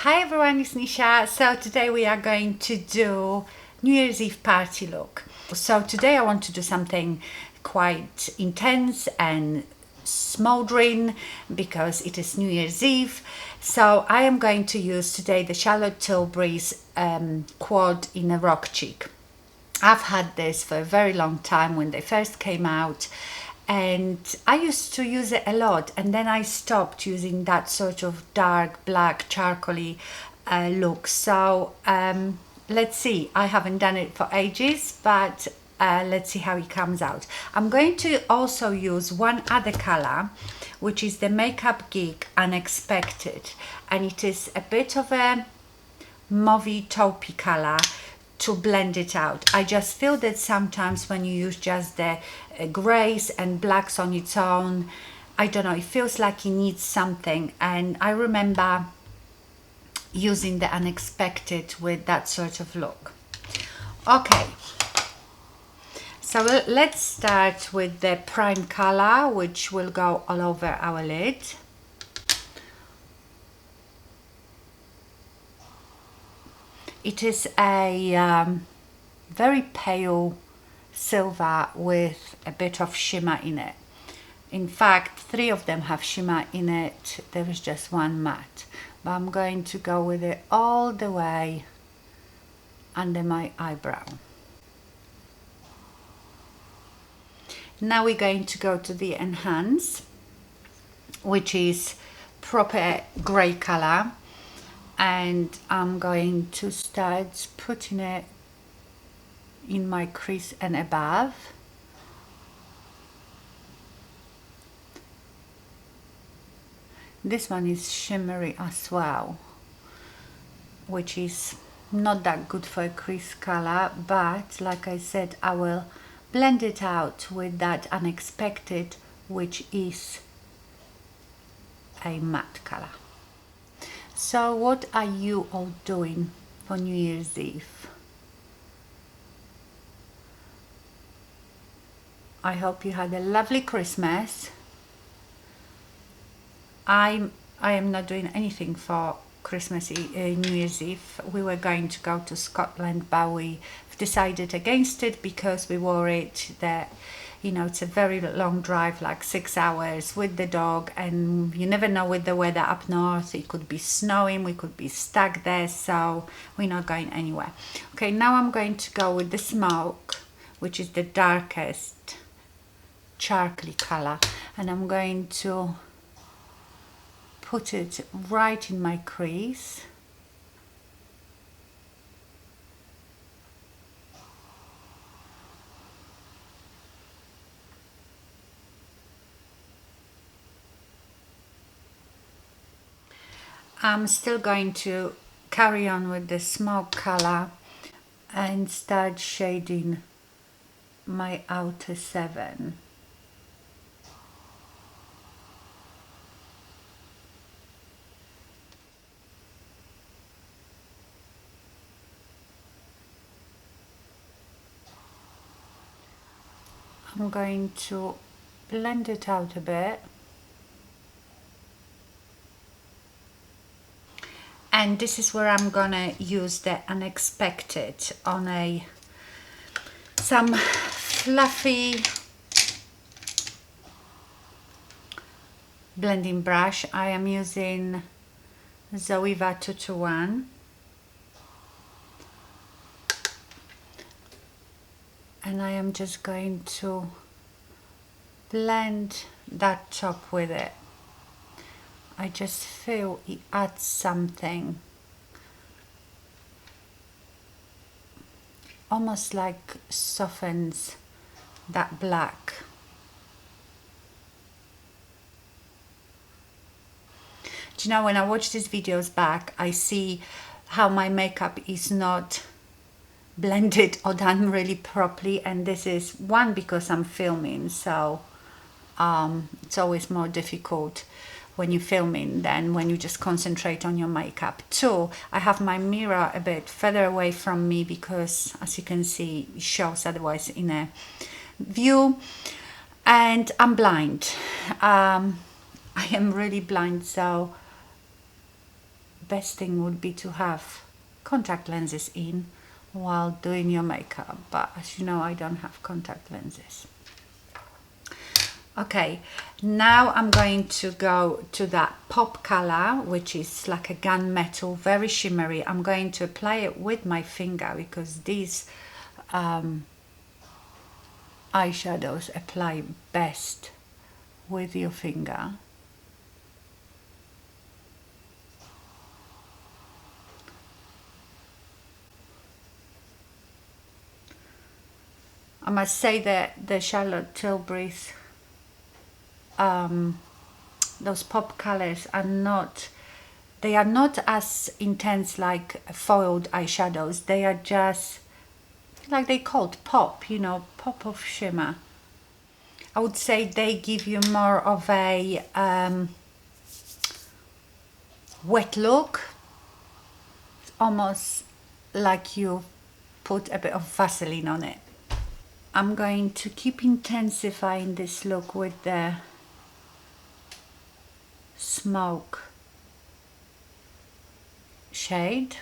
Hi everyone, it's Nisha. So today we are going to do New Year's Eve party look. So today I want to do something quite intense and smouldering because it is New Year's Eve. So I am going to use today the Charlotte Tilbury's quad in a rock cheek. I've had this for a very long time when they first came out, and I used to use it a lot, and then I stopped using that sort of dark black charcoaly look. So let's see, I haven't done it for ages, but let's see how it comes out. I'm going to also use one other color, which is the Makeup Geek Unexpected, and it is a bit of a mauvey taupey color to blend it out. I just feel that sometimes when you use just the grays and blacks on its own, I don't know, it feels like it needs something. And I remember using the Unexpected with that sort of look. Okay, so let's start with the prime color, which will go all over our lid. It is a very pale silver with a bit of shimmer in it. In fact, 3 of them have shimmer in it. There is just one matte. But I'm going to go with it all the way under my eyebrow. Now we're going to go to the Enhance, which is proper grey color. And I'm going to start putting it in my crease and above. This one is shimmery as well, which is not that good for a crease color, but like I said, I will blend it out with that Unexpected, which is a matte color. So what are you all doing for New Year's Eve? I hope you had a lovely Christmas. I am not doing anything for Christmas New Year's Eve. We were going to go to Scotland, but we decided against it because we worried that, you know, it's a very long drive, like 6 hours with the dog, and you never know with the weather up north. It could be snowing, we could be stuck there, so we're not going anywhere. Okay, now I'm going to go with the Smoke, which is the darkest charcoaly color, and I'm going to put it right in my crease. I'm still going to carry on with the Smoke color and start shading my outer 7. I'm going to blend it out a bit. And this is where I'm gonna use the Unexpected on some fluffy blending brush. I am using Zoeva 221. And I am just going to blend that top with it. I just feel it adds something, almost like softens that black. Do you know, when I watch these videos back, I see how my makeup is not blended or done really properly, and this is one because I'm filming, so it's always more difficult when you're filming than when you just concentrate on your makeup. 2, I have my mirror a bit further away from me because, as you can see, it shows otherwise in a view, and I'm blind. I am really blind, so best thing would be to have contact lenses in while doing your makeup, but as you know, I don't have contact lenses. Okay, now I'm going to go to that pop color, which is like a gunmetal, very shimmery. I'm going to apply it with my finger because these eyeshadows apply best with your finger. I must say that the Charlotte Tilbury's those pop colors are not, they are not as intense like foiled eyeshadows. They are just like they called pop, you know, pop of shimmer. I would say they give you more of a wet look. It's almost like you put a bit of Vaseline on it. I'm going to keep intensifying this look with the Smoke shade.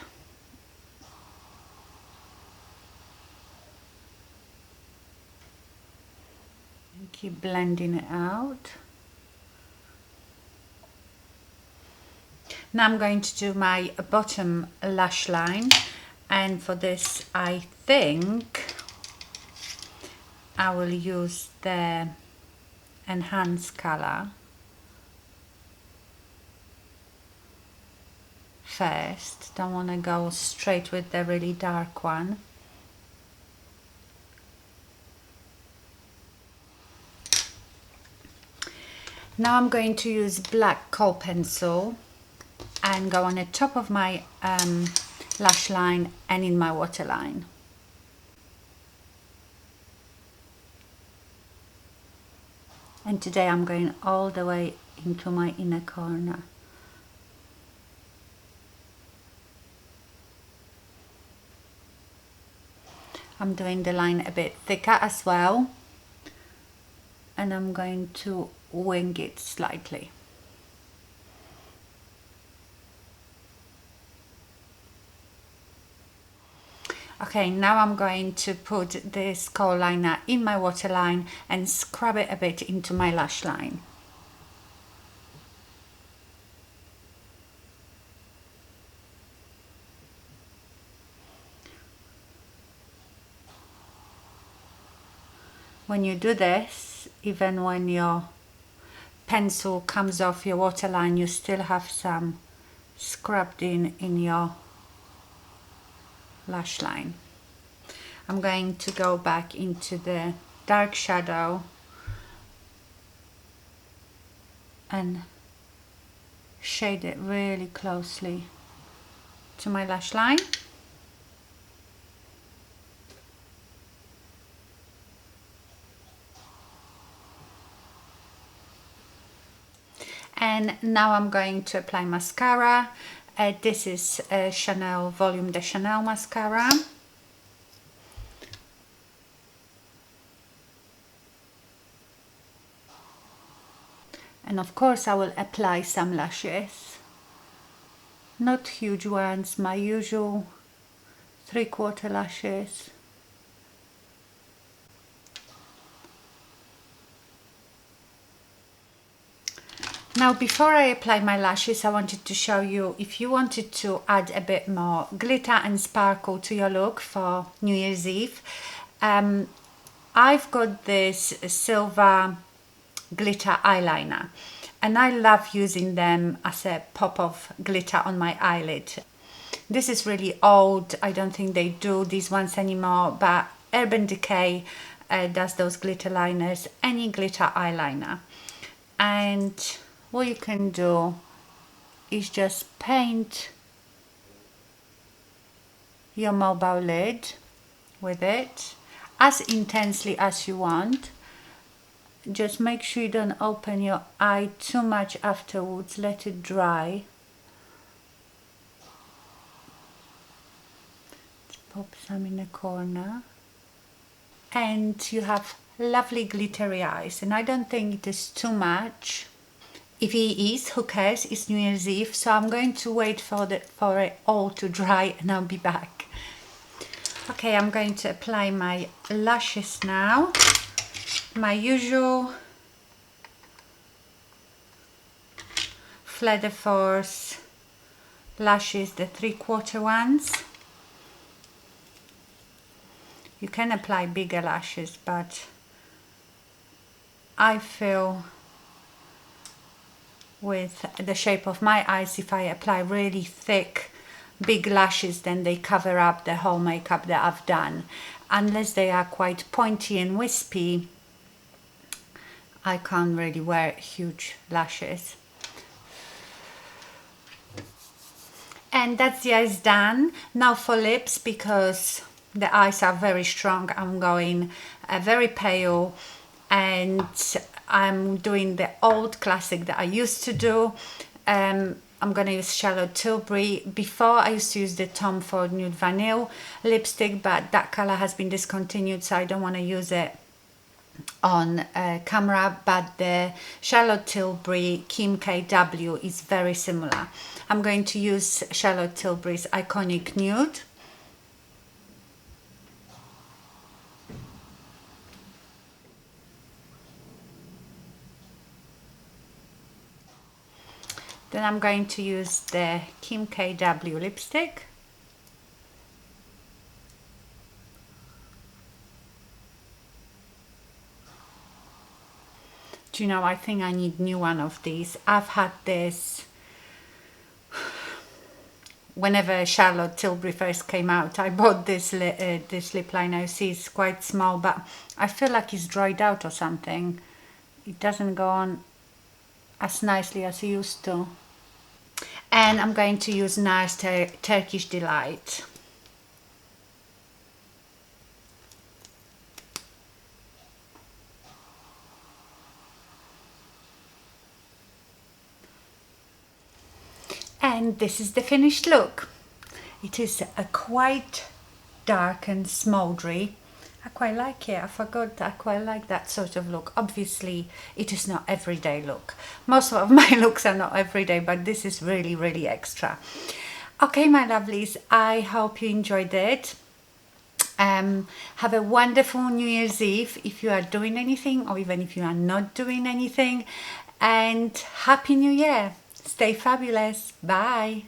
And keep blending it out. Now I'm going to do my bottom lash line, and for this I think I will use the enhanced color first. Don't want to go straight with the really dark one. Now I'm going to use black kohl pencil and go on the top of my lash line and in my waterline. And today I'm going all the way into my inner corner. I'm doing the line a bit thicker as well, and I'm going to wing it slightly. Okay, now I'm going to put this kohl liner in my waterline and scrub it a bit into my lash line. When you do this, even when your pencil comes off your waterline, you still have some scrubbed in your lash line. I'm going to go back into the dark shadow and shade it really closely to my lash line. And now I'm going to apply mascara. This is Chanel Volume de Chanel mascara. And of course I will apply some lashes. Not huge ones, my usual 3/4 lashes. Now before I apply my lashes, I wanted to show you, if you wanted to add a bit more glitter and sparkle to your look for New Year's Eve, I've got this silver glitter eyeliner and I love using them as a pop of glitter on my eyelid. This is really old, I don't think they do these ones anymore, but Urban Decay does those glitter liners, any glitter eyeliner. And what you can do is just paint your mobile lid with it as intensely as you want. Just make sure you don't open your eye too much afterwards, let it dry. Let's pop some in the corner. And you have lovely glittery eyes, and I don't think it is too much. If he is, who cares? It's New Year's Eve, so I'm going to wait for it all to dry and I'll be back. Okay, I'm going to apply my lashes now. My usual Fleur de Force lashes, the 3/4 ones. You can apply bigger lashes, but I feel with the shape of my eyes, if I apply really thick big lashes, then they cover up the whole makeup that I've done. Unless they are quite pointy and wispy, I can't really wear huge lashes. And that's the eyes done. Now for lips, because the eyes are very strong, I'm going very pale, and I'm doing the old classic that I used to do. I'm going to use Charlotte Tilbury. Before I used to use the Tom Ford Nude Vanille lipstick, but that color has been discontinued, so I don't want to use it on camera. But the Charlotte Tilbury Kim KW is very similar. I'm going to use Charlotte Tilbury's Iconic Nude. Then I'm going to use the Kim KW lipstick. Do you know, I think I need new one of these. I've had this whenever Charlotte Tilbury first came out. I bought this lip liner. You see, it's quite small, but I feel like it's dried out or something. It doesn't go on as nicely as it used to. And I'm going to use NARS Turkish Delight. And this is the finished look. It is a quite dark and smoldery. I quite like it. I forgot that I quite like that sort of look. Obviously, it is not everyday look. Most of my looks are not everyday, but this is really, really extra. Okay, my lovelies, I hope you enjoyed it. Have a wonderful New Year's Eve if you are doing anything, or even if you are not doing anything. And Happy New Year. Stay fabulous. Bye.